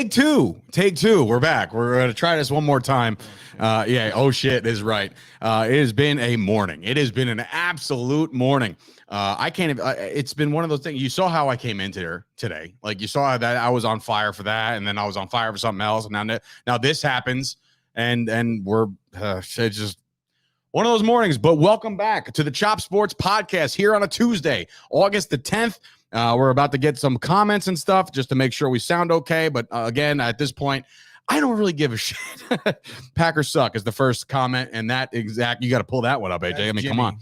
Take two. We're back. We're going to try this one more time. Oh shit is right. It has been a morning. It has been an absolute morning. I can't even, it's been one of those things. You saw how I came into here today. Like you saw that I was on fire for that, and then I was on fire for something else. And now this happens, and we're it's just one of those mornings. But welcome back to the Chop Sports Podcast here on a Tuesday, August the 10th. We're about to get some comments and stuff just to make sure we sound okay. But again, at this point, I don't really give a shit. Packers suck is the first comment, and that exact, you got to pull that one up, AJ. I mean, Jimmy. come on.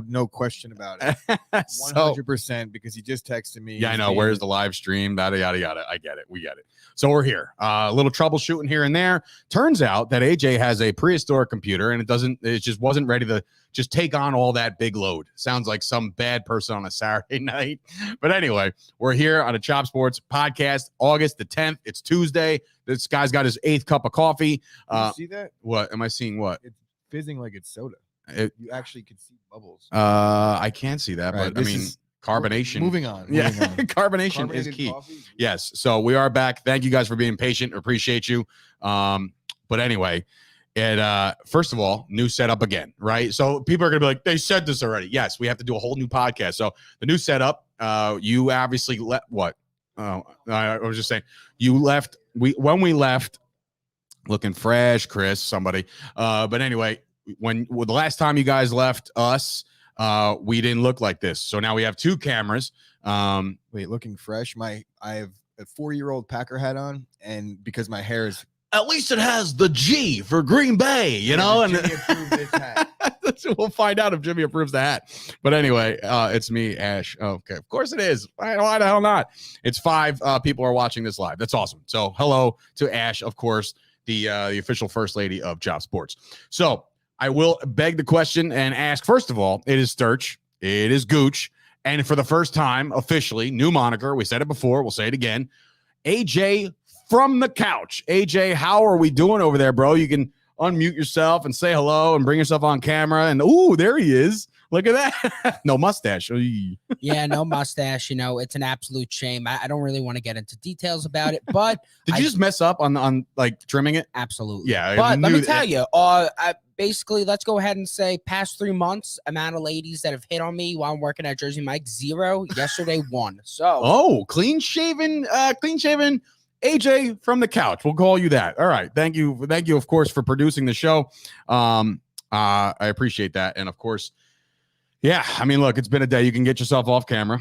No question about it. 100% because he just texted me. Yeah, I know. Where's the live stream? Yada, yada, yada. I get it. We get it. So we're here. A little troubleshooting here and there. Turns out that AJ has a prehistoric computer, and it just wasn't ready to just take on all that big load. Sounds like some bad person on a Saturday night. But anyway, we're here on a Chop Sports Podcast, August the 10th. It's Tuesday. This guy's got his 8th cup of coffee. You see that? What? Am I seeing what? It's fizzing like it's soda. You actually could see bubbles. I can't see that, right, but I mean, carbonation. Moving on. Carbonation is key. Coffee? Yes. So we are back. Thank you guys for being patient. Appreciate you. But anyway, first of all, new setup again, right? So people are going to be like, they said this already. Yes, we have to do a whole new podcast. So the new setup, you obviously what? Oh, I was just saying you left. When we left, looking fresh, Chris, somebody. But anyway, when the last time you guys left us, we didn't look like this. So now we have two cameras. Wait, looking fresh. I have a 4-year-old Packer hat on, and because my hair is. At least it has the G for Green Bay, you know. And Jimmy approved this hat. We'll find out if Jimmy approves the hat. But anyway, it's me, Ash. Okay, of course it is. Why the hell not? It's 5 people are watching this live. That's awesome. So hello to Ash, of course, the official first lady of Chop Sports. So I will beg the question and ask, first of all, it is Sturch. It is Gooch. And for the first time, officially, new moniker. We said it before. We'll say it again. AJ from the couch. AJ, how are we doing over there, bro? You can unmute yourself and say hello and bring yourself on camera. And, ooh, there he is. Look at that. No mustache. Yeah, no mustache. You know, it's an absolute shame. I don't really want to get into details about it, but did you just mess up on like trimming it? Absolutely. Yeah. But let me tell you, basically, let's go ahead and say past 3 months, amount of ladies that have hit on me while I'm working at Jersey Mike, 0. Yesterday, 1. So, clean shaven AJ from the couch. We'll call you that. All right. Thank you, of course, for producing the show. I appreciate that. And of course, yeah, I mean, look, it's been a day. You can get yourself off camera.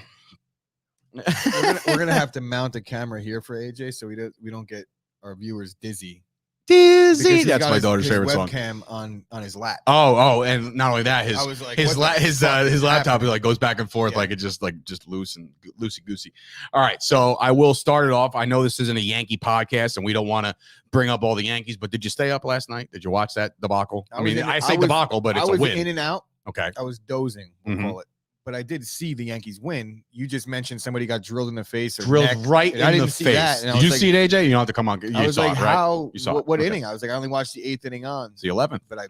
We're gonna have to mount a camera here for AJ so we don't get our viewers dizzy. That's my daughter's favorite song. Webcam on his lap. Oh, and not only that, his laptop happened? like goes back and forth, like it's just loose and loosey goosey. All right, so I will start it off. I know this isn't a Yankee podcast, and we don't want to bring up all the Yankees, but did you stay up last night? Did you watch that debacle? I say debacle, but it's a win. I was in and out. Okay, I was dozing. We'll call it. But I did see the Yankees win. You just mentioned somebody got drilled in the face. Right in the face. Did you see it, AJ? You don't have to come on. I was like, how? You saw what inning? I was like, I only watched the 8th inning on. It's the 11th. But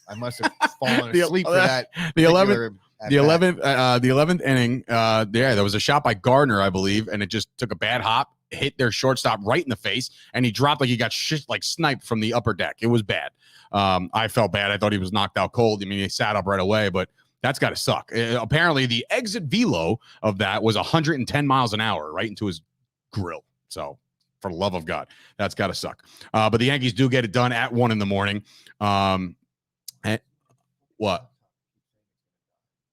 I must have fallen asleep for that. The 11th inning. There was a shot by Gardner, I believe, and it just took a bad hop, hit their shortstop right in the face, and he dropped like he got sniped from the upper deck. It was bad. I felt bad. I thought he was knocked out cold. I mean, he sat up right away, but that's got to suck. Apparently, the exit velo of that was 110 miles an hour right into his grill. So, for the love of God, that's got to suck. But the Yankees do get it done at 1 a.m. What?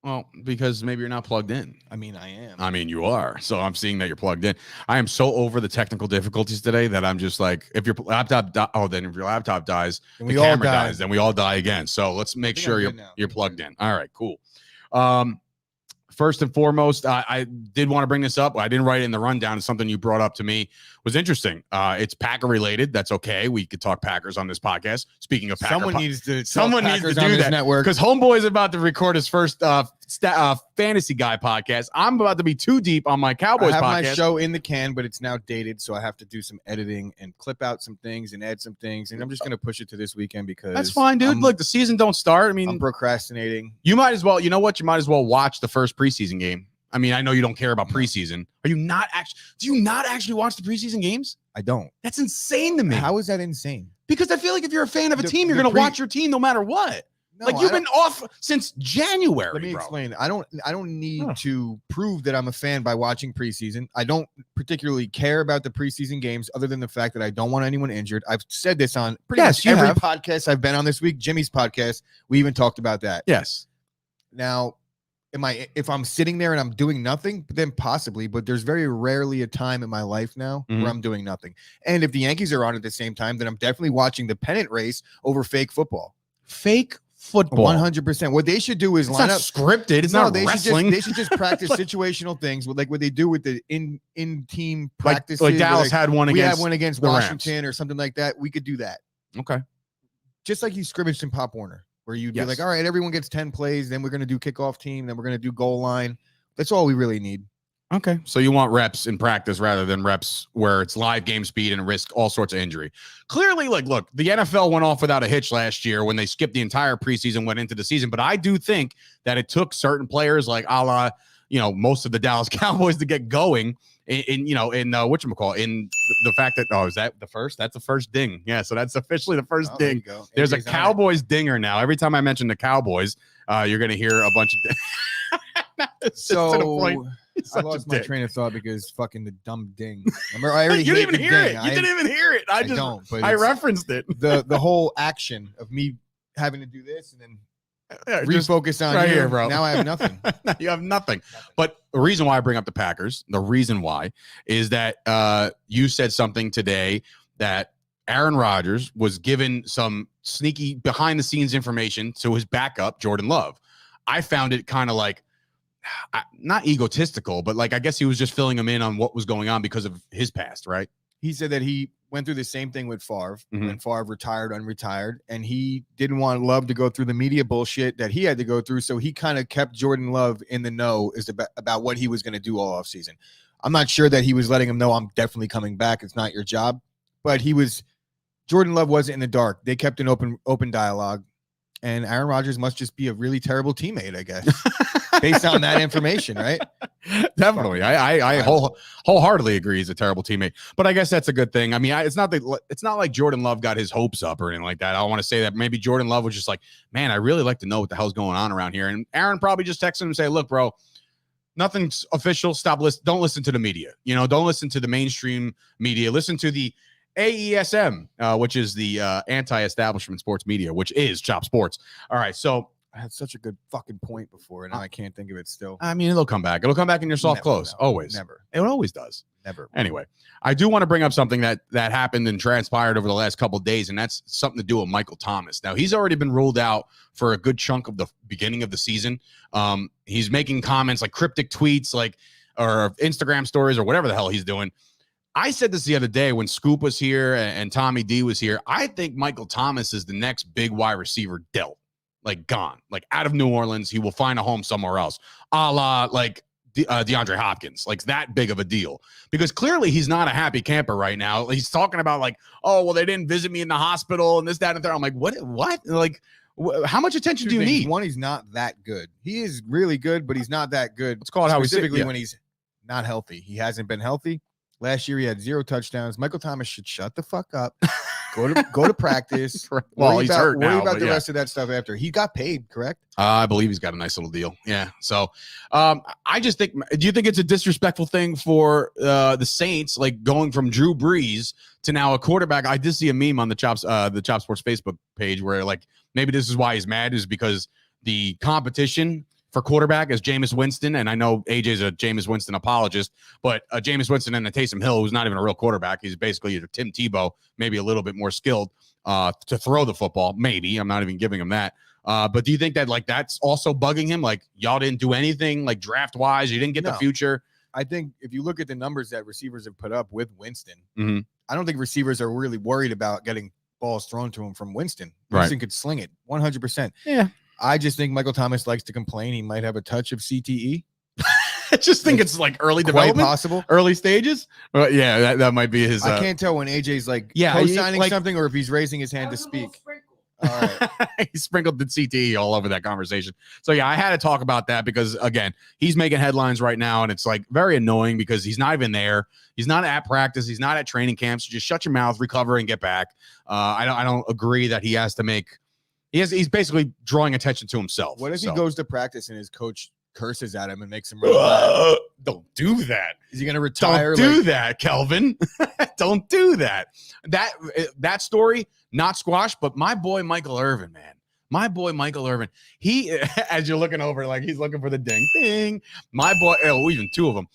Well, because maybe you're not plugged in. I mean, I am. I mean, you are. So I'm seeing that you're plugged in. I am so over the technical difficulties today that I'm just like, if your laptop, then if your laptop dies, the camera dies, then we all die again. So let's make sure you're plugged in. All right, cool. First and foremost, I did want to bring this up. I didn't write it in the rundown. It's something you brought up to me. Was interesting. It's Packer related. That's okay. We could talk Packers on this podcast. Speaking of Packer, someone needs to do that network because Homeboy is about to record his first fantasy guy podcast. I'm about to be too deep on my Cowboys podcast. I have my show in the can, but it's now dated, so I have to do some editing and clip out some things and add some things. And I'm just gonna push it to this weekend because that's fine, dude. Look, the season don't start. I mean, I'm procrastinating. You might as well. You know what? You might as well watch the first preseason game. I mean, I know you don't care about preseason. Are you not actually? Do you not actually watch the preseason games? I don't. That's insane to me. How is that insane? Because I feel like if you're a fan of a team, you're going to watch your team no matter what. No, like you've been off since January. Let me bro. explain. I don't need to prove that I'm a fan by watching preseason. I don't particularly care about the preseason games other than the fact that I don't want anyone injured. I've said this on pretty much every podcast I've been on this week. Jimmy's podcast, we even talked about that. Yes. Now, if I'm sitting there and I'm doing nothing, then possibly, but there's very rarely a time in my life now where I'm doing nothing. And if the Yankees are on at the same time, then I'm definitely watching the pennant race over fake football. Fake football. 100%. What they should do is it's line not up scripted. It's not wrestling. They should just practice situational things with like what they do with the in team practices. Like Dallas had one against. We had one against Washington or something like that. We could do that. Okay. Just like you scrimmaged in Pop Warner, where you'd be like, all right, everyone gets 10 plays, then we're going to do kickoff team, then we're going to do goal line. That's all we really need. Okay. So you want reps in practice rather than reps where it's live game speed and risk all sorts of injury. Clearly, like, look, the NFL went off without a hitch last year when they skipped the entire preseason, went into the season. But I do think that it took certain players like a la, most of the Dallas Cowboys to get going in whatchamacallit, in the fact that, is that the first? That's the first ding. Yeah. So that's officially the first ding. There's a Cowboys dinger now. Every time I mention the Cowboys, you're going to hear a bunch of so I lost my train of thought because fucking the dumb ding. Remember, I already you didn't even hear it. You didn't even hear it. I don't. But I referenced it. The whole action of me having to do this and then refocus on here, bro. Now I have nothing. You have nothing. But the reason why I bring up the Packers, the reason why is that you said something today that Aaron Rodgers was given some sneaky behind the scenes information to his backup, Jordan Love. I found it kind of like, not egotistical, but like I guess he was just filling him in on what was going on because of his past, right? He said that he went through the same thing with Favre when Favre retired, unretired, and he didn't want Love to go through the media bullshit that he had to go through. So he kind of kept Jordan Love in the know about what he was going to do all offseason. I'm not sure that he was letting him know I'm definitely coming back. It's not your job, but Jordan Love wasn't in the dark. They kept an open dialogue. And Aaron Rodgers must just be a really terrible teammate, I guess, based on that information, right? Definitely. I wholeheartedly agree he's a terrible teammate. But I guess that's a good thing. I mean, it's not like Jordan Love got his hopes up or anything like that. I don't want to say that. Maybe Jordan Love was just like, man, I really like to know what the hell's going on around here. And Aaron probably just texted him and say, look, bro, nothing's official. Don't listen to the media. Don't listen to the mainstream media. Listen to the AESM, which is the anti-establishment sports media, which is Chop Sports. All right, so I had such a good fucking point before, and now I can't think of it still. I mean, it'll come back. It'll come back in your soft clothes. Always. Never. It always does. Never. Anyway, I do want to bring up something that happened and transpired over the last couple of days, and that's something to do with Michael Thomas. Now, he's already been ruled out for a good chunk of the beginning of the season. He's making comments like cryptic tweets, or Instagram stories or whatever the hell he's doing. I said this the other day when Scoop was here and Tommy D was here. I think Michael Thomas is the next big wide receiver dealt, gone, out of New Orleans. He will find a home somewhere else, a la DeAndre Hopkins, that big of a deal, because clearly he's not a happy camper right now. He's talking about oh, well, they didn't visit me in the hospital and this, that, and there. I'm like, what? How much attention do you need? One, he's not that good. He is really good, but he's not that good. Let's call it how specifically when he's not healthy. He hasn't been healthy. Last year, he had 0 touchdowns. Michael Thomas should shut the fuck up. Go to practice. Well, he's hurt now. Worry about the rest of that stuff after. He got paid, correct? I believe he's got a nice little deal. Yeah. So I just think, do you think it's a disrespectful thing for the Saints, going from Drew Brees to now a quarterback? I did see a meme on the Chop Sports Facebook page where maybe this is why he's mad, is because the competition for quarterback is Jameis Winston, and I know AJ's a Jameis Winston apologist, but Jameis Winston and Taysom Hill, who's not even a real quarterback, he's basically a Tim Tebow, maybe a little bit more skilled to throw the football. Maybe I'm not even giving him that. But do you think that that's also bugging him? Y'all didn't do anything draft wise, you didn't get the future. I think if you look at the numbers that receivers have put up with Winston, I don't think receivers are really worried about getting balls thrown to him from Winston. Winston could sling it 100%. Yeah. I just think Michael Thomas likes to complain. He might have a touch of CTE. I just think it's early development, possible, early stages. Well, yeah, that might be his. I can't tell when AJ's co-signing something or if he's raising his hand to speak. All right. He sprinkled the CTE all over that conversation. So yeah, I had to talk about that because again, he's making headlines right now, and it's like very annoying because he's not even there. He's not at practice. He's not at training camps. So just shut your mouth, recover, and get back. I don't agree that he has to make. He's basically drawing attention to himself. What if he goes to practice and his coach curses at him and makes him run? Don't do that. Is he going to retire? Don't do that, Kelvin. Don't do that. That story, not squash, but my boy Michael Irvin, man. My boy Michael Irvin. He, as you're looking over, like he's looking for the ding, ding. My boy, even two of them.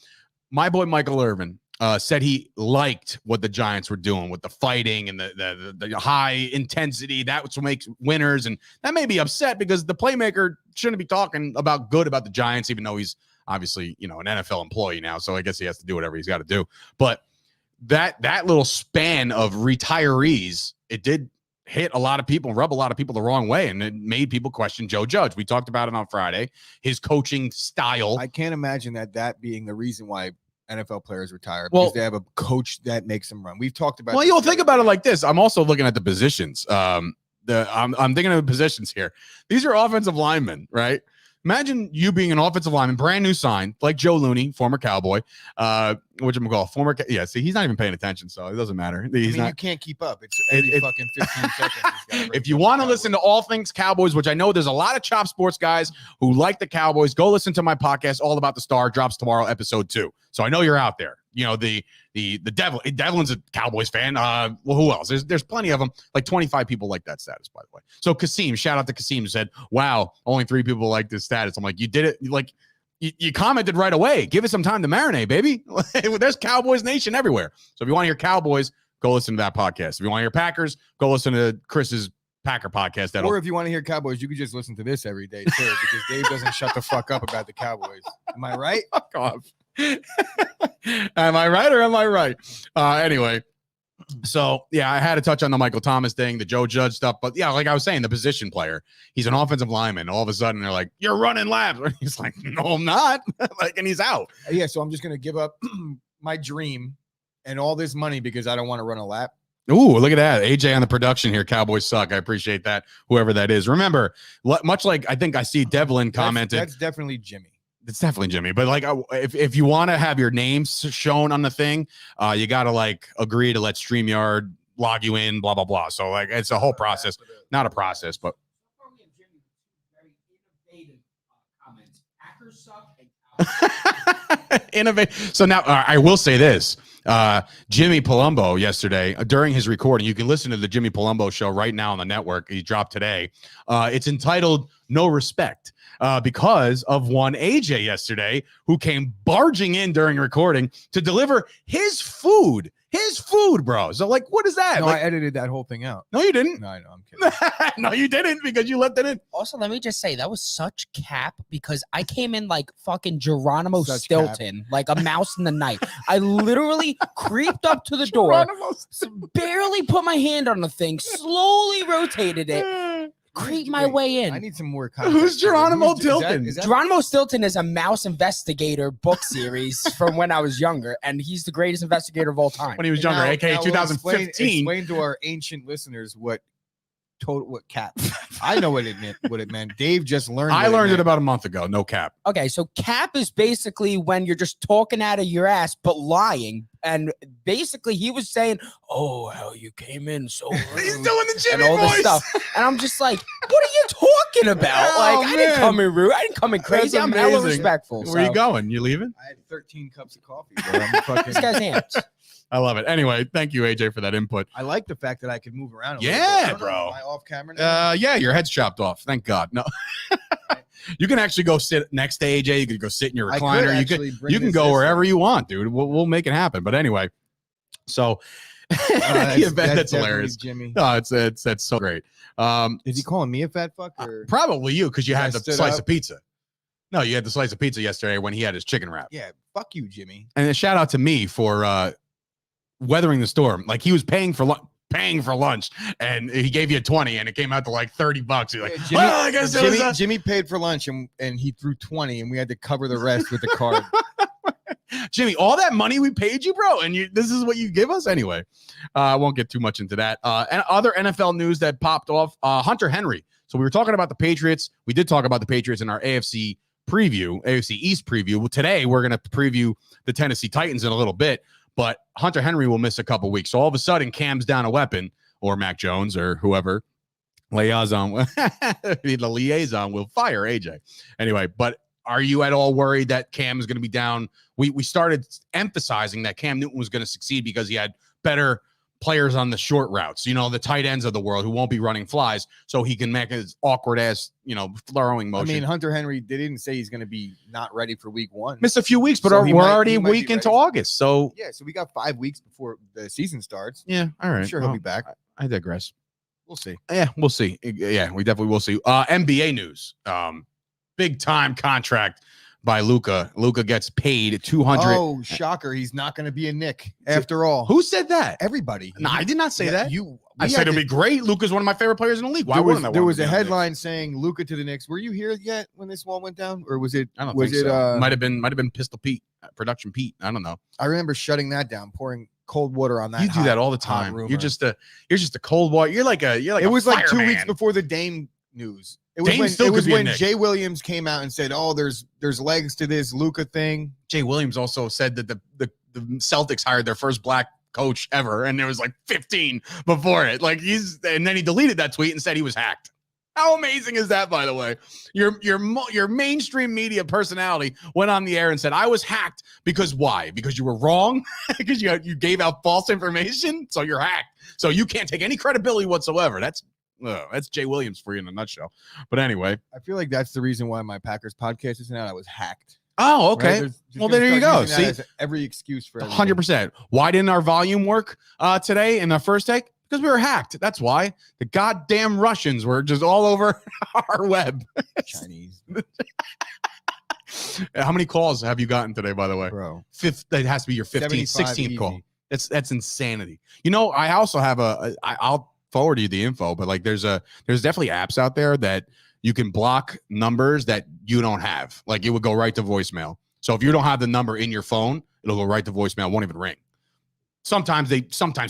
My boy Michael Irvin said he liked what the Giants were doing with the fighting and the high intensity. That's what makes winners. And that may be upset because the playmaker shouldn't be talking about the Giants, even though he's obviously, an NFL employee now. So I guess he has to do whatever he's got to do. But that little span of retirees, it did hit a lot of people, rub a lot of people the wrong way. And it made people question Joe Judge. We talked about it on Friday, his coaching style. I can't imagine that being the reason why NFL players retire, because they have a coach that makes them run. We've talked about. Well, you'll think about it like this. I'm also looking at the positions. I'm thinking of the positions here. These are offensive linemen, right? Imagine you being an offensive lineman, brand new sign, like Joe Looney, former Cowboy, whatchamacallit, see, he's not even paying attention, so it doesn't matter. You can't keep up. It's every fucking 15 seconds. If you want to listen to all things Cowboys, which I know there's a lot of Chop Sports guys who like the Cowboys, go listen to my podcast, All About the Star, drops tomorrow, episode 2. So I know you're out there. The Devlin's a Cowboys fan. Well, who else? There's plenty of them. Like 25 people like that status, by the way. So Kasim, shout out to Kasim, who said, "Wow, only 3 people like this status." I'm like, you did it. Like you commented right away. Give it some time to marinate, baby. There's Cowboys Nation everywhere. So if you want to hear Cowboys, go listen to that podcast. If you want to hear Packers, go listen to Chris's Packer podcast. Or if you want to hear Cowboys, you could just listen to this every day too, because Dave doesn't shut the fuck up about the Cowboys. Am I right? Fuck off. Am I right or am I right? Anyway, so yeah, I had to touch on the Michael Thomas thing, the Joe Judge stuff, but yeah, like I was saying, the position player, he's an offensive lineman. All of a sudden, they're like, "You're running laps." He's like, "No, I'm not." And he's out. Yeah, so I'm just gonna give up my dream and all this money because I don't want to run a lap. Ooh, look at that. AJ on the production here. Cowboys suck. I appreciate that. Whoever that is. Remember, much like I think I see Devlin commented. That's definitely Jimmy. It's definitely Jimmy. But like, if you want to have your names shown on the thing, you got to like agree to let StreamYard log you in, blah, blah, blah. So like, it's a whole process, not a process, but. Innovate. So now I will say this. Jimmy Palumbo yesterday during his recording, you can listen to the Jimmy Palumbo show right now on the network. He dropped today. It's entitled No Respect because of one AJ yesterday who came barging in during recording to deliver his food, bro. So like, what is that? No, like, I edited that whole thing out. No, you didn't. No, I know. I'm kidding. No, you didn't because you left it in. Also, let me just say that was such cap because I came in like fucking Geronimo Stilton, like a mouse in the night. I literally creeped up to the door, barely put my hand on the thing, slowly rotated it, creeped my way in. I need some more context. Who's Geronimo Stilton? Geronimo Stilton is a mouse investigator book series from when I was younger, and he's the greatest investigator of all time. When he was younger, aka 2015. Explain to our ancient listeners what cap. I know what it meant. Dave just learned. I learned it about a month ago. No cap. Okay, so cap is basically when you're just talking out of your ass but lying. And basically, he was saying, "Oh, how you came in so rude," He's doing the Jimmy and all voice. this stuff. And I'm just like, "What are you talking about? Oh, like, I didn't come in rude. I didn't come in crazy. That's I'm hella amazing. respectful." Where you going? You leaving? I had 13 cups of coffee. Bro. I'm fucking. This guy's hands. I love it. Anyway, thank you, AJ, for that input. I like the fact that I can move around. Yeah, bro. bro. Am I off camera now? Yeah, your head's chopped off. Thank God. No. You can actually go sit next to AJ. You can go sit in your recliner. You can go wherever you want, dude. We'll make it happen. But anyway, so that's hilarious, Jimmy. No, that's so great. Is he calling me a fat fuck? Or? Probably you because you had the slice up? of pizza. No, you had the slice of pizza yesterday when he had his chicken wrap. Yeah, fuck you, Jimmy. And a shout out to me for weathering the storm. Like he was paying for lunch and he gave you 20 and it came out to like $30. You're like, Jimmy, I guess Jimmy paid for lunch and he threw 20 and we had to cover the rest with the card. Jimmy, all that money we paid you, bro, and this is what you give us anyway. I won't get too much into that. And other NFL news that popped off, Hunter Henry. So we were talking about the Patriots. We did talk about the Patriots in our AFC East preview. Well, today we're going to preview the Tennessee Titans in a little bit, but Hunter Henry will miss a couple weeks. So all of a sudden, Cam's down a weapon, or Mac Jones, or whoever. The liaison will fire AJ. Anyway, but are you at all worried that Cam is going to be down? We started emphasizing that Cam Newton was going to succeed because he had better players on the short routes, the tight ends of the world who won't be running flies, so he can make his awkward ass, throwing motion. I mean, Hunter Henry, they didn't say he's going to be not ready for week 1. Missed a few weeks, but we're already a week into August. So yeah, so we got 5 weeks before the season starts. Yeah, all right. I'm sure he'll be back. I digress. We'll see. Yeah, we'll see. Yeah, we definitely will see. NBA news. Big time contract by Luka. Luka gets paid 200. Oh, shocker! He's not going to be a Knick after all. Who said that? Everybody. No, I did not say that. I said had it'd be great. Luka's one of my favorite players in the league. Why wouldn't I? There was a headline saying Luka to the Knicks. Were you here yet when this wall went down, or was it? I don't think so. Might have been Pistol Pete, Production Pete. I don't know. I remember shutting that down, pouring cold water on that. You do that all the time. You're just a cold water. You're like it was like 2 weeks before the Dame news. It was when Jay Williams came out and said, "Oh, there's legs to this Luka thing." Jay Williams also said that the Celtics hired their first black coach ever, and there was like 15 before it. And then he deleted that tweet and said he was hacked. How amazing is that, by the way? Your mainstream media personality went on the air and said, I was hacked because why? Because you were wrong? Because you gave out false information? So you're hacked. So you can't take any credibility whatsoever. That's Jay Williams for you in a nutshell. But anyway. I feel like that's the reason why my Packers podcast isn't out. I was hacked. Oh, okay. Right? Well, there you go. See, every excuse for 100%. Why didn't our volume work today in our first take? Because we were hacked. That's why. The goddamn Russians were just all over our web. Chinese. How many calls have you gotten today, by the way? Bro. That has to be your 15th, 16th call. That's insanity. I also have I'll forward you the info, but there's definitely apps out there that you can block numbers that you don't have. It would go right to voicemail. So if you don't have the number in your phone, it'll go right to voicemail. It won't even ring. Sometimes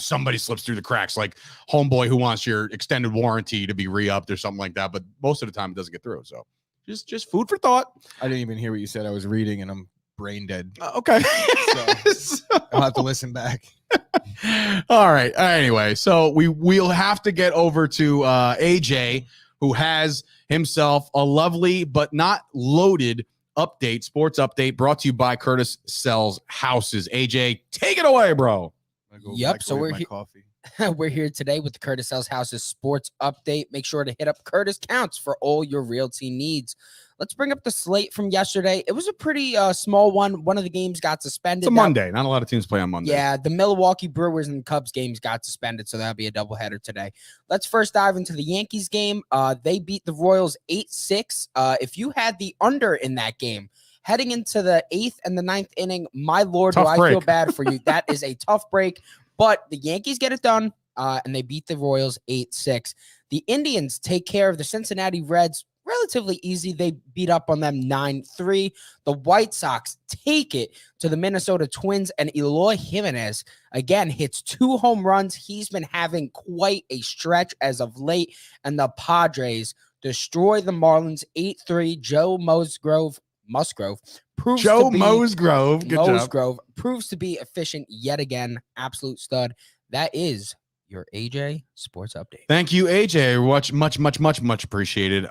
somebody slips through the cracks, like homeboy who wants your extended warranty to be re-upped or something like that. But most of the time it doesn't get through. So just food for thought. I didn't even hear what you said. I was reading and I'm brain dead. Okay. So I'll have to listen back. All right. Anyway, so we'll have to get over to AJ, who has himself a lovely but not loaded sports update brought to you by Curtis Sells Houses. AJ, take it away, bro. Yep. So we're here today with the Curtis Sells Houses sports update. Make sure to hit up Curtis Counts for all your realty needs. Let's bring up the slate from yesterday. It was a pretty small one. One of the games got suspended. It's a Monday. Not a lot of teams play on Monday. Yeah, the Milwaukee Brewers and Cubs games got suspended, so that'll be a doubleheader today. Let's first dive into the Yankees game. They beat the Royals 8-6. If you had the under in that game, heading into the 8th and the 9th inning, my Lord, do I feel bad for you. That is a tough break, but the Yankees get it done, and they beat the Royals 8-6. The Indians take care of the Cincinnati Reds relatively easy. They beat up on them 9-3. The White Sox take it to the Minnesota Twins, and Eloy Jimenez again hits 2 home runs. He's been having quite a stretch as of late, and the Padres destroy the Marlins 8-3. Joe Musgrove proves to be efficient yet again. Absolute stud. That is your AJ Sports Update. Thank you, AJ. Much appreciated.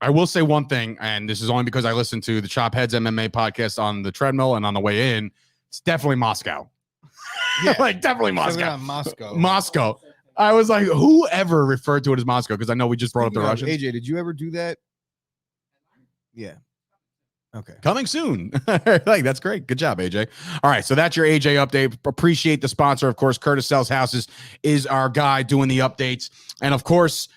I will say one thing, and this is only because I listened to the Chop Heads MMA podcast on the treadmill and on the way in. It's definitely Moscow. Yeah, definitely Moscow. Moscow. I was like, whoever referred to it as Moscow, because I know we just brought up the Russians. AJ, did you ever do that? Yeah. Okay. Coming soon. That's great. Good job, AJ. All right. So that's your AJ update. Appreciate the sponsor. Of course, Curtis Sells Houses is our guy doing the updates. And of course,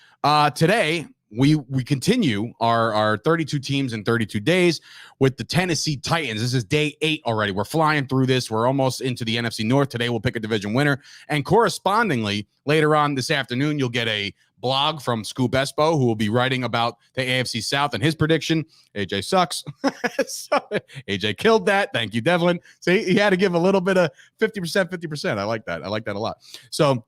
today we continue our 32 teams in 32 days with the Tennessee Titans. This is day 8 already. We're flying through this. We're almost into the NFC North. Today we'll pick a division winner. And correspondingly, later on this afternoon, you'll get a blog from Scoop Espo, who will be writing about the AFC South and his prediction. AJ sucks. So, AJ killed that. Thank you, Devlin. So he had to give a little bit of 50%, 50%. I like that. I like that a lot. So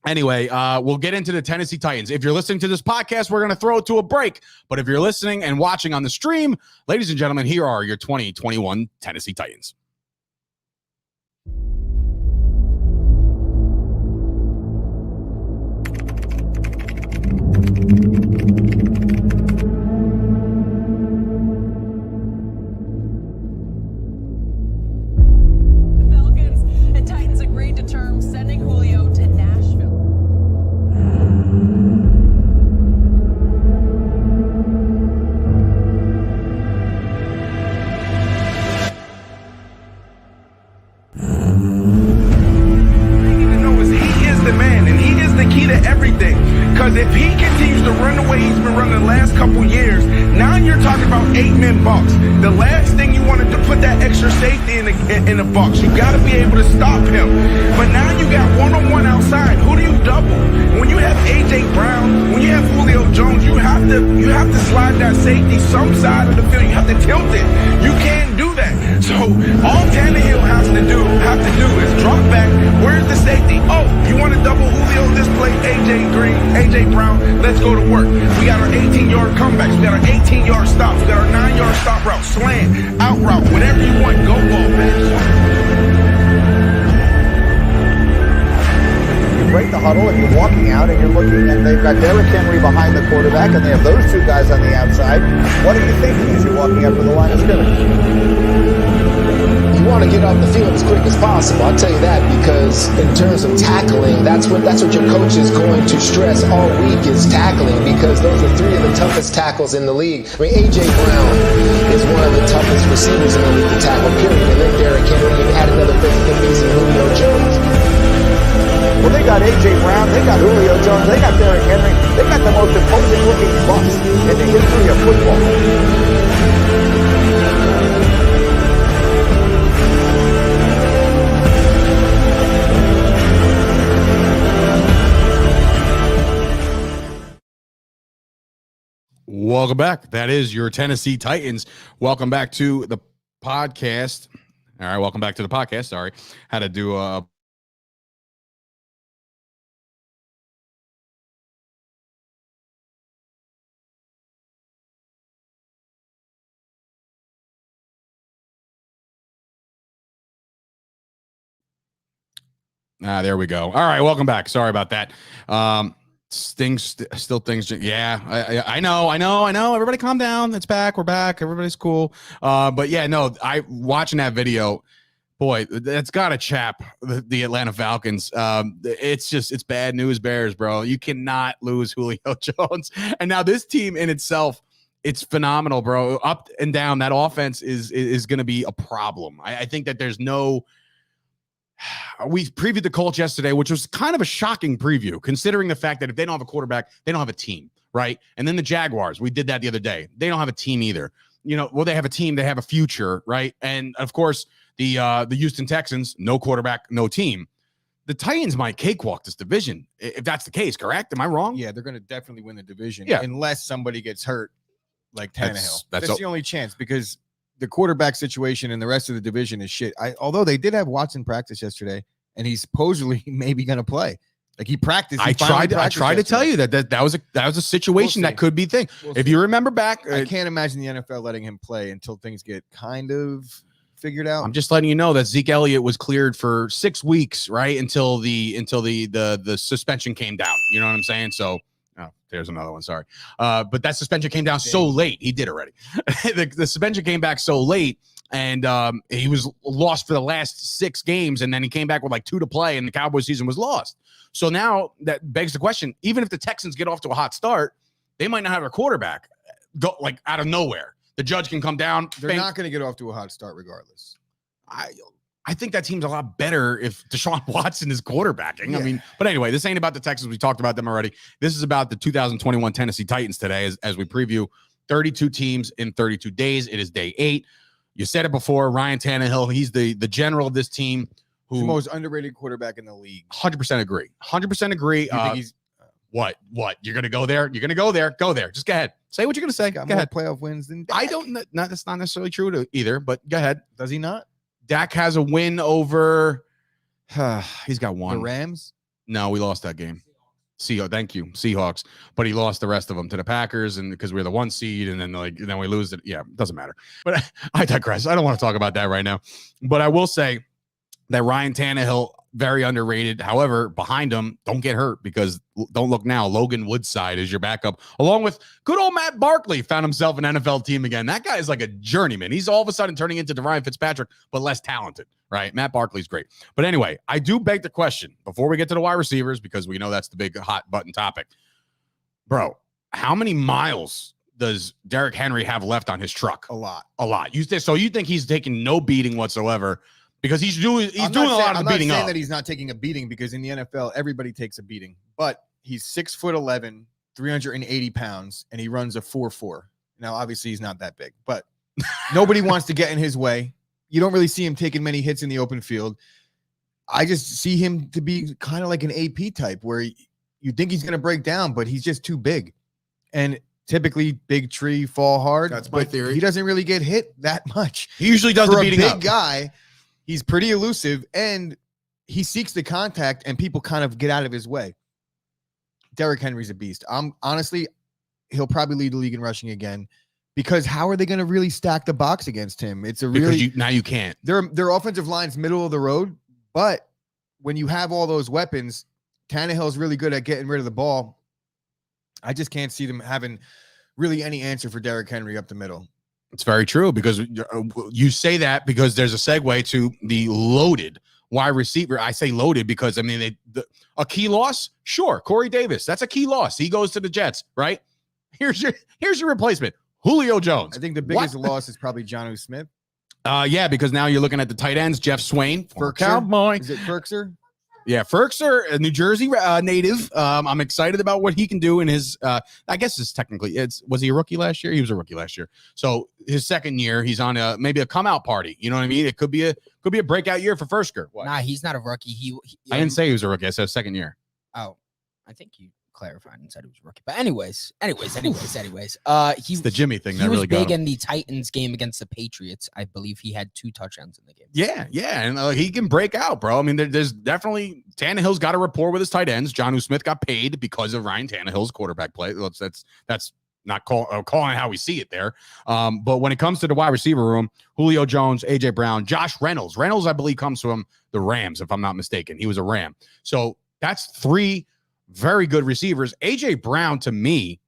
anyway, we'll get into the Tennessee Titans. If you're listening to this podcast, we're going to throw it to a break. But if you're listening and watching on the stream, ladies and gentlemen, here are your 2021 Tennessee Titans. Sending Julio to Nashville. He is the man, and he is the key to everything. Because if he continues to run the way he's been running the last couple years, now you're talking about 8-man box. The last thing you wanted to put that extra safety in the box. You got to be able to stop him. But now you got one-on-one outside. Who do you double? When you have A.J. Brown, when you have Julio Jones, you have to slide that safety some side of the field. You have to tilt it. You can't do that. So all Tannehill has to do is drop back. Where's the safety? Oh, you want to double Julio this play? A.J. Brown, let's go to work. We got our 18-yard comebacks. We got our 18-yard stops. We got our 9-yard stop route, slant, out route, whatever you want. Go ball, man. Break the huddle and you're walking out and you're looking and they've got Derrick Henry behind the quarterback and they have those two guys on the outside. What are you thinking as you're walking up to the line of scrimmage? You want to get off the field as quick as possible. I'll tell you that, because in terms of tackling, that's what your coach is going to stress all week is tackling, because those are three of the toughest tackles in the league. I mean, A.J. Brown is one of the toughest receivers in the league to tackle, period. And then Derrick Henry, and add another physical piece in Julio Jones. Well, they got A.J. Brown, they got Julio Jones, they got Derrick Henry, they got the most imposing looking bust in the history of football. Welcome back. That is your Tennessee Titans. Welcome back to the podcast. All right, welcome back to the podcast. Sorry, had to do a there we go. All right, welcome back. Sorry about that. Still things. Yeah, I know. Everybody calm down. It's back. We're back. Everybody's cool. But yeah, no, watching that video, boy, that's got to chap the Atlanta Falcons. It's bad news bears, bro. You cannot lose Julio Jones. And now this team in itself, it's phenomenal, bro. Up and down, that offense is going to be a problem. I think that there's no. We previewed the Colts yesterday, which was kind of a shocking preview, considering the fact that if they don't have a quarterback, they don't have a team, right? And then the Jaguars, we did that the other day. They don't have a team either. Well, they have a team, they have a future, right? And of course, the Houston Texans, no quarterback, no team. The Titans might cakewalk this division if that's the case. Correct? Am I wrong? Yeah, they're going to definitely win the division, yeah, unless somebody gets hurt, like Tannehill. That's the only chance, because the quarterback situation and the rest of the division is shit. Although they did have Watson practice yesterday, and he's supposedly maybe going to play. Like he practiced. I tried to tell you that was a situation that could be thing. If you remember back, I can't imagine the NFL letting him play until things get kind of figured out. I'm just letting you know that Zeke Elliott was cleared for 6 weeks, right? Until the suspension came down. You know what I'm saying? So. Oh, there's another one. Sorry. But that suspension came down so late. He did already. the suspension came back so late, and he was lost for the last 6 games, and then he came back with like 2 to play, and the Cowboys season was lost. So now that begs the question, even if the Texans get off to a hot start, they might not have a quarterback go like out of nowhere. The judge can come down. They're not going to get off to a hot start regardless. I think that team's a lot better if Deshaun Watson is quarterbacking. Yeah. I mean, but anyway, this ain't about the Texans. We talked about them already. This is about the 2021 Tennessee Titans today as we preview 32 teams in 32 days. It is day 8. You said it before, Ryan Tannehill, he's the general of this team. Who's the most underrated quarterback in the league. 100% agree. 100% agree. You think he's What? You're gonna go there? You're gonna go there? Go there. Just go ahead. Say what you're gonna say. Got Go more ahead. playoff wins than Dak. I don't. Not that's not necessarily true either. But go ahead. Does he not? Dak has a win over. He's got The one. Rams. No, we lost that game. Thank you, Seahawks. But he lost the rest of them to the Packers, and because we're the 1 seed, and then then we lose it. Yeah, it doesn't matter. But I digress. I don't want to talk about that right now. But I will say that Ryan Tannehill, very underrated. However, behind him, don't get hurt because don't look now. Logan Woodside is your backup, along with good old Matt Barkley. Found himself an NFL team again. That guy is like a journeyman. He's all of a sudden turning into Ryan Fitzpatrick, but less talented. Right? Matt Barkley's great. But anyway, I do beg the question before we get to the wide receivers, because we know that's the big hot button topic. Bro, how many miles does Derrick Henry have left on his truck? A lot. So you think he's taking no beating whatsoever because he's doing a lot of the beating up? I'm not saying that he's not taking a beating, because in the NFL, everybody takes a beating. But he's 6'11", 380 pounds, and he runs a 4.4. Now, obviously, he's not that big, but nobody wants to get in his way. You don't really see him taking many hits in the open field. I just see him to be kind of like an AP type where you think he's going to break down, but he's just too big. And typically big tree fall hard. That's my theory. He doesn't really get hit that much. He usually does For the a beating big up. guy, he's pretty elusive, and he seeks the contact, and people kind of get out of his way. Derrick Henry's a beast. Honestly, he'll probably lead the league in rushing again. Because how are they going to really stack the box against him? It's a really now you can't. Their offensive line's middle of the road, but when you have all those weapons, Tannehill's really good at getting rid of the ball. I just can't see them having really any answer for Derrick Henry up the middle. It's very true, because you say that because there's a segue to the loaded wide receiver. I say loaded because I mean a key loss. Sure, Corey Davis, that's a key loss. He goes to the Jets, right? Here's your replacement. Julio Jones. I think the biggest loss is probably Jonnu Smith. Yeah, because now you're looking at the tight ends, Jeff Swain, for Cowboy. Is it Ferkser? Yeah, Ferkser, a New Jersey native. I'm excited about what he can do in his. I guess it's technically was he a rookie last year? He was a rookie last year. So his second year, he's on maybe a come out party. You know what I mean? It could be a breakout year for Ferkser. Nah, he's not a rookie. I didn't say he was a rookie. I said second year. Oh, I think you clarified and said he was a rookie. But anyways, It's the Jimmy thing that really got him. He was big in the Titans game against the Patriots. I believe he had 2 touchdowns in the game. Yeah, and he can break out, bro. I mean, there's definitely Tannehill's got a rapport with his tight ends. Jonnu Smith got paid because of Ryan Tannehill's quarterback play. That's not calling how we see it there. But when it comes to the wide receiver room, Julio Jones, AJ Brown, Josh Reynolds. Reynolds, I believe, comes from the Rams, if I'm not mistaken. He was a Ram. So that's 3 very good receivers. AJ Brown, to me,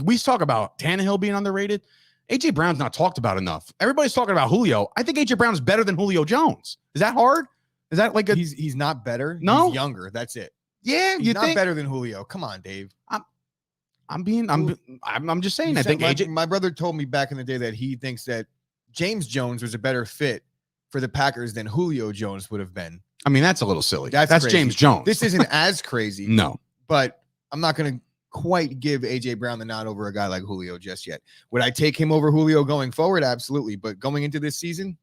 we talk about Tannehill being underrated. AJ Brown's not talked about enough. Everybody's talking about Julio. I think AJ Brown is better than Julio Jones. Is that hard? Is that like he's not better? No, he's younger. That's it. Yeah, he's not better than Julio. Come on, Dave. I'm just saying. I think my brother told me back in the day that he thinks that James Jones was a better fit for the Packers than Julio Jones would have been. I mean, that's a little silly. That's crazy. James Jones. This isn't as crazy. No. But I'm not going to quite give AJ Brown the nod over a guy like Julio just yet. Would I take him over Julio going forward? Absolutely. But going into this season,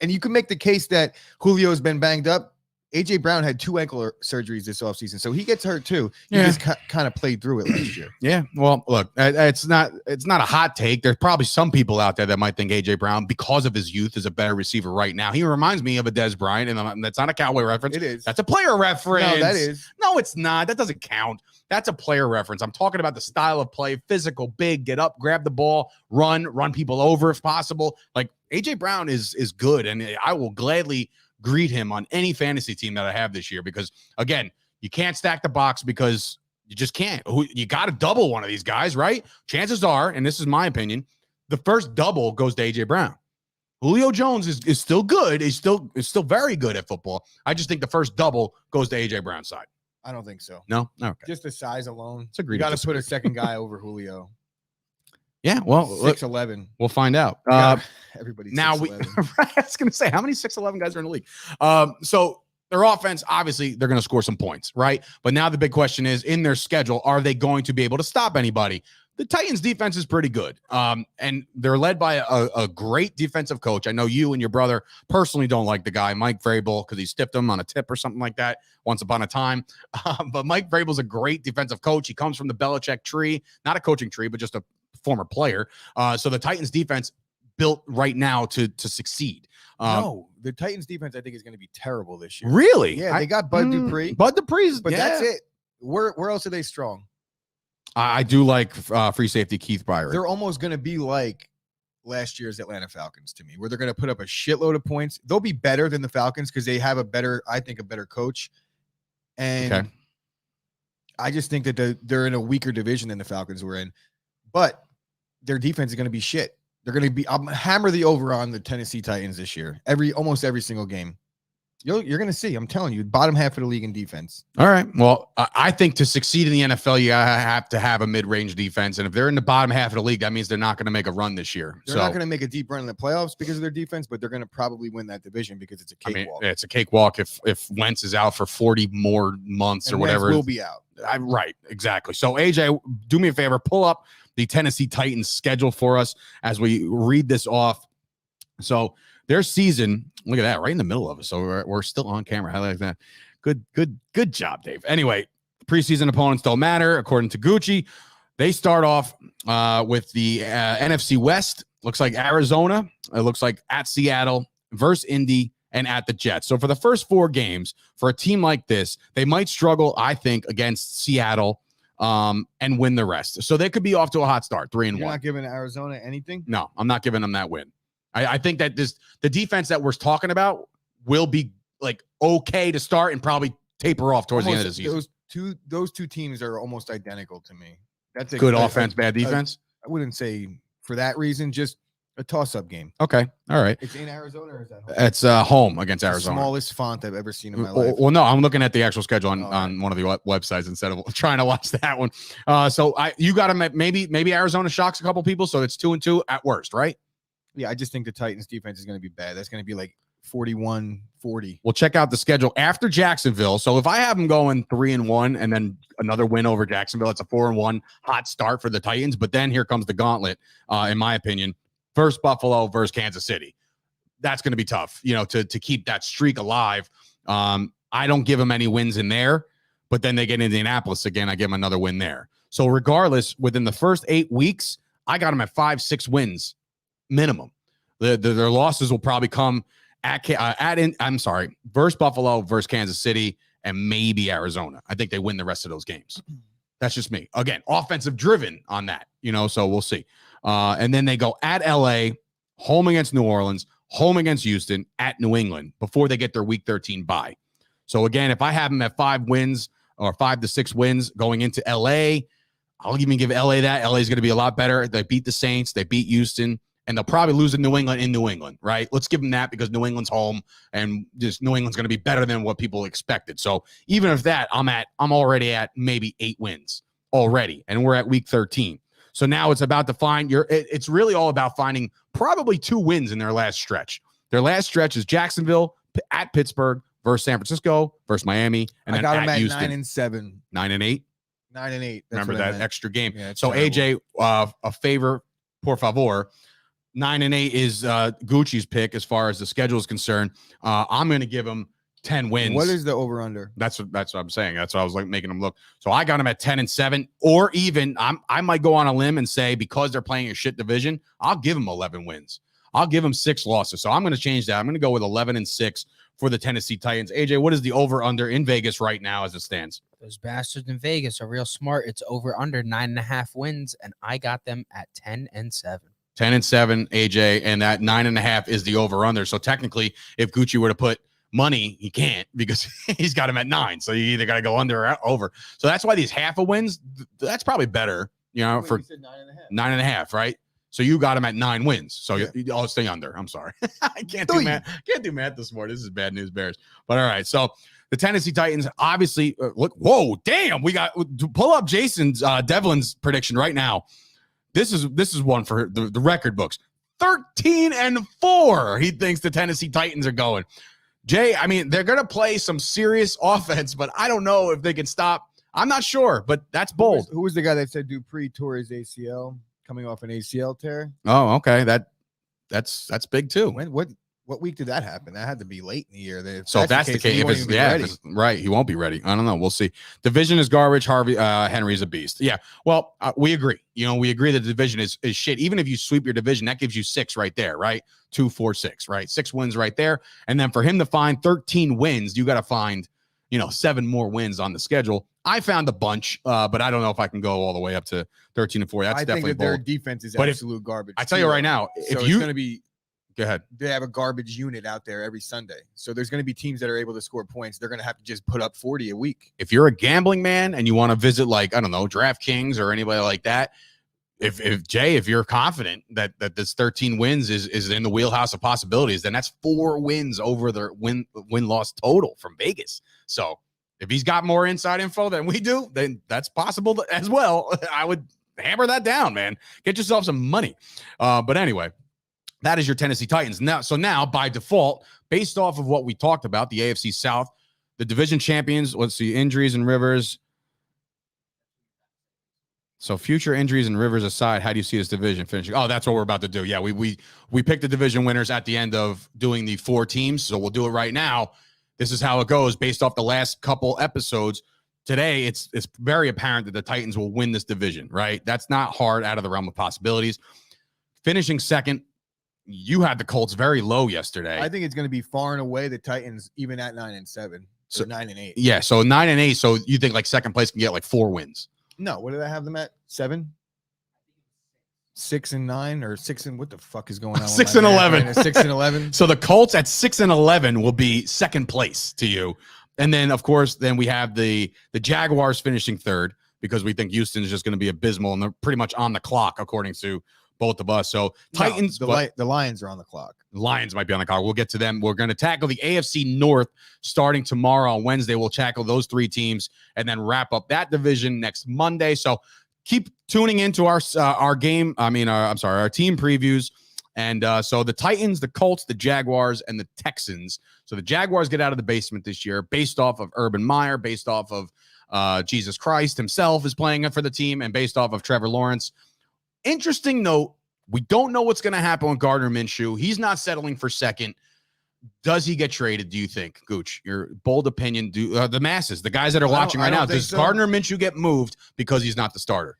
and you can make the case that Julio's been banged up. AJ Brown had 2 ankle surgeries this offseason, so he gets hurt too. He just kind of played through it last year. Yeah, well, look, it's not a hot take. There's probably some people out there that might think AJ Brown, because of his youth, is a better receiver right now. He reminds me of a Des Bryant, and that's not a Cowboy reference. It is. That's a player reference. No, that is. No, it's not. That doesn't count. That's a player reference. I'm talking about the style of play, physical, big, get up, grab the ball, run people over if possible. Like AJ Brown is good, and I will gladly greet him on any fantasy team that I have this year, because again, you can't stack the box because you just can't. You got to double one of these guys, right? Chances are, and this is my opinion, the first double goes to AJ Brown. Julio Jones is still good. He's still very good at football. I just think the first double goes to AJ Brown's side. I don't think so. No? Okay. Just the size alone. It's agreed. You got to put a second guy over Julio. Yeah, well, 6'11". We'll find out. Everybody's now 6'11". I was going to say, how many 6'11" guys are in the league? So their offense, obviously, they're going to score some points, right? But now the big question is, in their schedule, are they going to be able to stop anybody? the Titans defense is pretty good. And they're led by a great defensive coach. I know you and your brother personally don't like the guy, Mike Vrabel, because he stiffed him on a tip or something like that once upon a time. But Mike Vrabel's a great defensive coach. He comes from the Belichick tree, not a coaching tree, but just a former player. So the Titans defense built right now to succeed. No, the Titans defense, I think, is going to be terrible this year. Really? Yeah, they got Bud Dupree. Bud Dupree's, but that's it. Where else are they strong? I do like free safety Keith Byron. They're almost going to be like last year's Atlanta Falcons to me, where they're going to put up a shitload of points. They'll be better than the Falcons because they have a better coach. And I just think that they're in a weaker division than the Falcons were in. But their defense is going to be shit. They're going to be hammer the over on the Tennessee Titans this year. Almost every single game. You're going to see. I'm telling you, bottom half of the league in defense. All right. Well, I think to succeed in the NFL, you have to have a mid-range defense. And if they're in the bottom half of the league, that means they're not going to make a run this year. They're not going to make a deep run in the playoffs because of their defense, but they're going to probably win that division because it's a cakewalk. It's a cakewalk if Wentz is out for 40 more months and or whatever. Wentz will be out. Right. Exactly. So, AJ, do me a favor. Pull up the Tennessee Titans schedule for us as we read this off. So, their season, look at that, right in the middle of it. So we're still on camera. I like that. Good job, Dave. Anyway, preseason opponents don't matter, according to Gucci. They start off with the NFC West. Looks like Arizona. It looks like at Seattle versus Indy and at the Jets. So for the first 4 games, for a team like this, they might struggle, I think, against Seattle and win the rest. So they could be off to a hot start, 3-1. You're not giving Arizona anything? No, I'm not giving them that win. I think that the defense that we're talking about will be like okay to start and probably taper off towards the end of the season. Those two teams are almost identical to me. That's a good offense, bad defense. I wouldn't say for that reason, just a toss-up game. Okay, all right. It's in Arizona, or is that home? It's home against Arizona. Smallest font I've ever seen in my life. Well, no, I'm looking at the actual schedule on one of the websites instead of trying to watch that one. So you got them at maybe Arizona shocks a couple people, so it's 2-2 at worst, right? Yeah, I just think the Titans defense is going to be bad. That's going to be like 41-40. We'll check out the schedule after Jacksonville. So if I have them going 3-1 and then another win over Jacksonville, it's a 4-1 hot start for the Titans. But then here comes the gauntlet, in my opinion, versus Buffalo versus Kansas City. That's going to be tough, to keep that streak alive. I don't give them any wins in there, but then they get Indianapolis again. I give them another win there. So regardless, within the first 8 weeks, I got them at 5-6 wins. Minimum. Their losses will probably come versus Buffalo, versus Kansas City, and maybe Arizona. I think they win the rest of those games. That's just me. Again, offensive driven on that, so we'll see. And then they go at LA, home against New Orleans, home against Houston, at New England before they get their week 13 bye. So again, if I have them at 5 wins or 5 to 6 wins going into LA, I'll even give LA that. LA is going to be a lot better. They beat the Saints, they beat Houston. And they'll probably lose to New England in New England, right? Let's give them that because New England's home and just New England's going to be better than what people expected. So even if that, I'm already at maybe 8 wins already, and we're at week 13. So now it's about to it's really all about finding probably 2 wins in their last stretch. Their last stretch is Jacksonville at Pittsburgh versus San Francisco versus Miami, and then at Houston. 9-7, 9-8, 9-8. Remember that extra game. Yeah, so terrible. AJ, a favor, por favor. 9-8 is Gucci's pick as far as the schedule is concerned. I'm going to give him 10 wins. What is the over/under? That's what I'm saying. That's what I was making them look. So I got him at 10-7, or even I might go on a limb and say because they're playing a shit division, I'll give them 11 wins. I'll give them 6 losses. So I'm going to change that. I'm going to go with 11-6 for the Tennessee Titans. AJ, what is the over/under in Vegas right now as it stands? Those bastards in Vegas are real smart. It's over/under 9.5 wins, and I got them at 10-7. 10-7, AJ, and that 9.5 is the over/under. So technically, if Gucci were to put money, he can't because he's got him at 9. So you either got to go under or over. So that's why these half of wins, that's probably better, for 9.5, right? So you got him at 9 wins. So I'll stay under. I'm sorry. I can't do math. Can't do math this morning. This is bad news bears. But all right. So the Tennessee Titans, obviously, look, whoa, damn. We got to pull up Devlin's prediction right now. This is one for the record books. 13-4. He thinks the Tennessee Titans are going. Jay, I mean, they're going to play some serious offense, but I don't know if they can stop I'm not sure, but that's bold. Who was the guy that said Dupree tore his ACL coming off an ACL tear? Oh, okay. That's big too. What week did that happen? That had to be late in the year. So if that's the case, right, he won't be ready. I don't know. We'll see. Division is garbage. Henry's a beast. Yeah. Well, we agree. We agree that the division is shit. Even if you sweep your division, that gives you 6 right there, right? 2, 4, 6, right? 6 wins right there. And then for him to find 13 wins, you got to find, 7 more wins on the schedule. I found a bunch, but I don't know if I can go all the way up to 13 and 4. That's definitely think that their bold. defense is But absolute garbage. I tell you right now, so if it's going to be. Go ahead. They have a garbage unit out there every Sunday. So there's going to be teams that are able to score points. They're going to have to just put up 40 a week. If you're a gambling man and you want to visit, like, I don't know, DraftKings or anybody like that, if you're confident that this 13 wins is in the wheelhouse of possibilities, then that's 4 wins over the win-loss total from Vegas. So if he's got more inside info than we do, then that's possible as well. I would hammer that down, man. Get yourself some money. But anyway, that is your Tennessee Titans. Now, by default, based off of what we talked about, the AFC South, the division champions, let's see, injuries and Rivers. So future injuries and Rivers aside, how do you see this division finishing? Oh, that's what we're about to do. Yeah, we picked the division winners at the end of doing the 4 teams, so we'll do it right now. This is how it goes based off the last couple episodes. Today, it's very apparent that the Titans will win this division, right? That's not hard out of the realm of possibilities. Finishing second, you had the Colts very low yesterday. I think it's going to be far and away the Titans, even at 9-7, so 9-8. Yeah, so 9-8. So you think like second place can get like 4 wins? No, what did I have them at? 7, 6-9, or 6 and what the fuck is going on? 6-11. 6-11. So the Colts at 6-11 will be second place to you, and then of course, then we have the Jaguars finishing third because we think Houston is just going to be abysmal and they're pretty much on the clock according to both of us. So Titans, the Lions are on the clock. Lions might be on the clock. We'll get to them. We're going to tackle the AFC North starting tomorrow on Wednesday. We'll tackle those 3 teams and then wrap up that division next Monday. So keep tuning into our team previews. And so the Titans, the Colts, the Jaguars, and the Texans. So the Jaguars get out of the basement this year based off of Urban Meyer, based off of Jesus Christ himself is playing for the team, and based off of Trevor Lawrence. Interesting note, we don't know what's going to happen with Gardner Minshew. He's not settling for second. Does he get traded, do you think? Gooch, your bold opinion. The masses, the guys that are watching right now, does Gardner Minshew get moved because he's not the starter?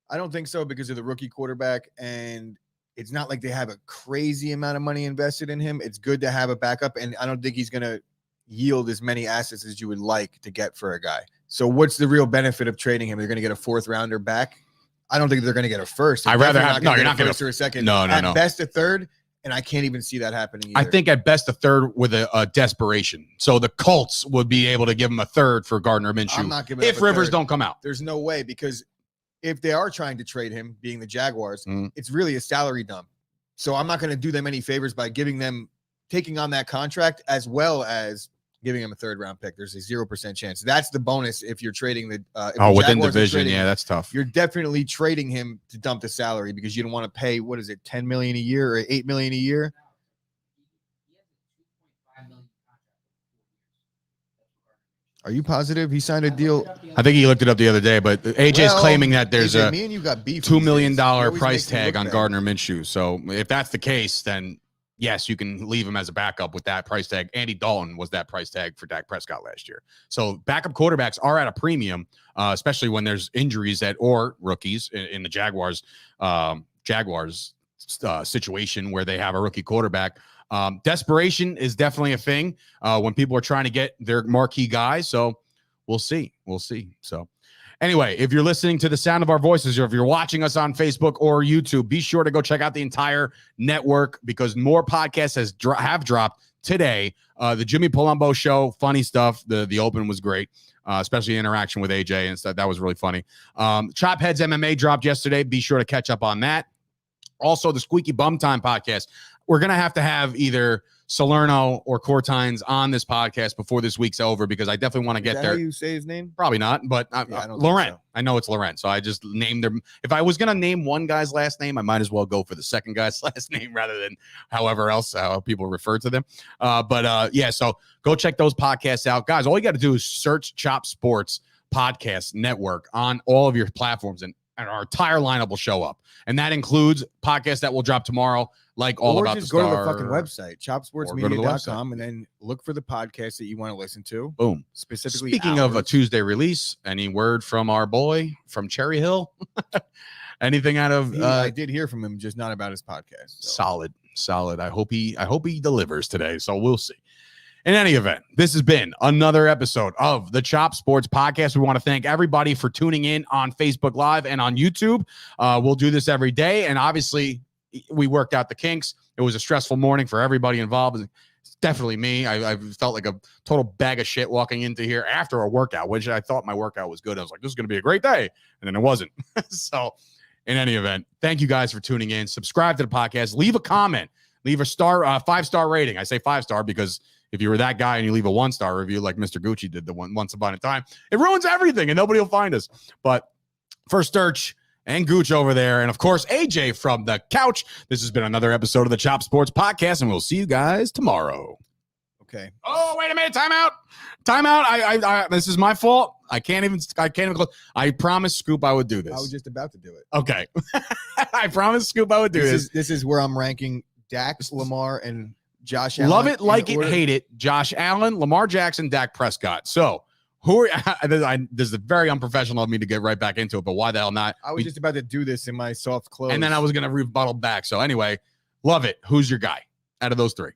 I don't think so because of the rookie quarterback, and it's not like they have a crazy amount of money invested in him. It's good to have a backup, and I don't think he's going to yield as many assets as you would like to get for a guy. So what's the real benefit of trading him? They're going to get a 4th rounder back. I don't think they're going to get a first. I'd rather have you're not going to or a second. No. At best a third, and I can't even see that happening either. I think at best a third with a desperation. So the Colts would be able to give him a third for Gardner Minshew. I'm not giving if Rivers don't come out. There's no way, because if they are trying to trade him, being the Jaguars, it's really a salary dump. So I'm not going to do them any favors by taking on that contract as well as giving him a 3rd round pick. There's a 0% chance. That's the bonus if you're trading the within division. Yeah, that's tough. You're definitely trading him to dump the salary because you don't want to pay, what is it, $10 million a year or $8 million a year? Are you positive he signed a deal? I think he looked it up the other day, but AJ's claiming that there's AJ, me and you got beef $2 million price tag on Gardner Minshew. So if that's the case, then yes, you can leave him as a backup with that price tag. Andy Dalton was that price tag for Dak Prescott last year. So backup quarterbacks are at a premium, especially when there's injuries or rookies in the Jaguars situation where they have a rookie quarterback. Desperation is definitely a thing when people are trying to get their marquee guys. So we'll see. So anyway, if you're listening to the sound of our voices, or if you're watching us on Facebook or YouTube, be sure to go check out the entire network because more podcasts have dropped today. The Jimmy Palumbo show, funny stuff. The open was great, especially interaction with AJ and stuff. That was really funny. Chop Heads MMA dropped yesterday. Be sure to catch up on that. Also, the Squeaky Bum Time podcast. We're going to have either Salerno or Cortines on this podcast before this week's over because I definitely want to get there. How you say his name? Probably not, but Laurent. So. I know it's Laurent, so I just named them. If I was going to name one guy's last name, I might as well go for the second guy's last name rather than however else how people refer to them. So go check those podcasts out. Guys, all you got to do is search Chop Sports podcast network on all of your platforms, and our entire lineup will show up. And that includes podcasts that will drop tomorrow, like All or About just the go Star. to the fucking website, chopsportsmedia.com, and then look for the podcast that you want to listen to. Boom. Specifically, Speaking of a ours. Tuesday release, any word from our boy from Cherry Hill? Anything out of I did hear from him, just not about his podcast. So. solid. I hope he delivers today. So we'll see. In any event, this has been another episode of the Chop Sports Podcast. We want to thank everybody for tuning in on Facebook Live and on YouTube. We'll do this every day. And obviously, we worked out the kinks. It was a stressful morning for everybody involved. It's definitely me. I felt like a total bag of shit walking into here after a workout, which I thought my workout was good. I was like, this is going to be a great day. And then it wasn't. So in any event, thank you guys for tuning in. Subscribe to the podcast. Leave a comment. Leave a 5-star rating. I say 5-star because if you were that guy and you leave a 1-star review like Mr. Gucci did once upon a time, it ruins everything and nobody will find us. But for Sturch and Gooch over there, and of course, AJ from the couch, this has been another episode of the Chop Sports Podcast, and we'll see you guys tomorrow. Okay. Oh, wait a minute. Time out. I this is my fault. I can't even close. I promised Scoop I would do this. I was just about to do it. Okay. I promised Scoop I would do this. This is where I'm ranking Dak, Lamar, and Josh Allen. Love it, like it, hate it. Josh Allen, Lamar Jackson, Dak Prescott. So who are this is very unprofessional of me to get right back into it, but why the hell not? I was just about to do this in my soft clothes. And then I was going to rebuttal back. So anyway, love it. Who's your guy out of those three?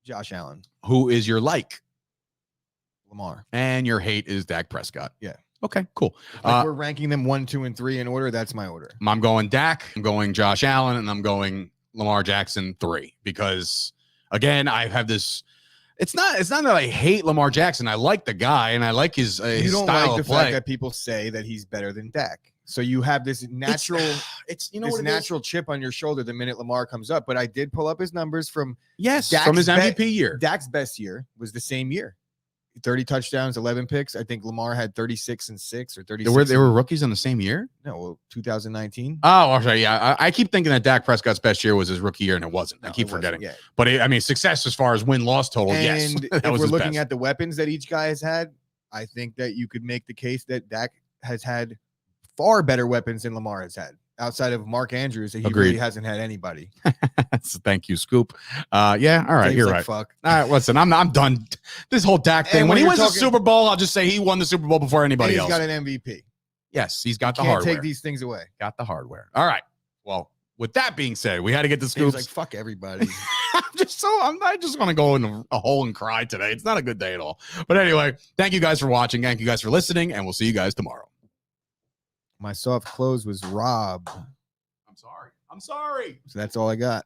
Josh Allen. Who is your like? Lamar. And your hate is Dak Prescott. Yeah. Okay, cool. Like we're ranking them 1, 2, and 3 in order. That's my order. I'm going Dak, I'm going Josh Allen, and I'm going Lamar Jackson 3 because again, I have this. It's not that I hate Lamar Jackson. I like the guy and I like his you don't style like of the play. fact that people say that he's better than Dak. So you have this natural, it's you know this what natural chip on your shoulder the minute Lamar comes up. But I did pull up his numbers from Yes, Dak's from his MVP year. Dak's best year was the same year. 30 touchdowns, 11 picks. I think Lamar had 36 and 6 or 36. They were rookies in the same year? No, well, 2019. Oh, okay, yeah. I keep thinking that Dak Prescott's best year was his rookie year, and it wasn't. I keep forgetting. Yeah. But I mean, success as far as win-loss total, yes. And That if was we're his looking best. at the weapons that each guy has had, I think that you could make the case that Dak has had far better weapons than Lamar has had. Outside of Mark Andrews, he Agreed. really hasn't had anybody. So thank you, Scoop. Yeah, all right, Dave's you're like, right. Fuck. All right, listen, I'm done. This whole Dak thing. And When when he you're wins the talking- Super Bowl, I'll just say he won the Super Bowl before And anybody he's else. got an MVP. Yes, he's got the Can't hardware. take these things away. Got the hardware. All right. Well, with that being said, we had to get the Dave's Scoops. like, fuck everybody. I just want to go in a hole and cry today. It's not a good day at all. But anyway, thank you guys for watching. Thank you guys for listening, and we'll see you guys tomorrow. My soft close was robbed. I'm sorry. So that's all I got.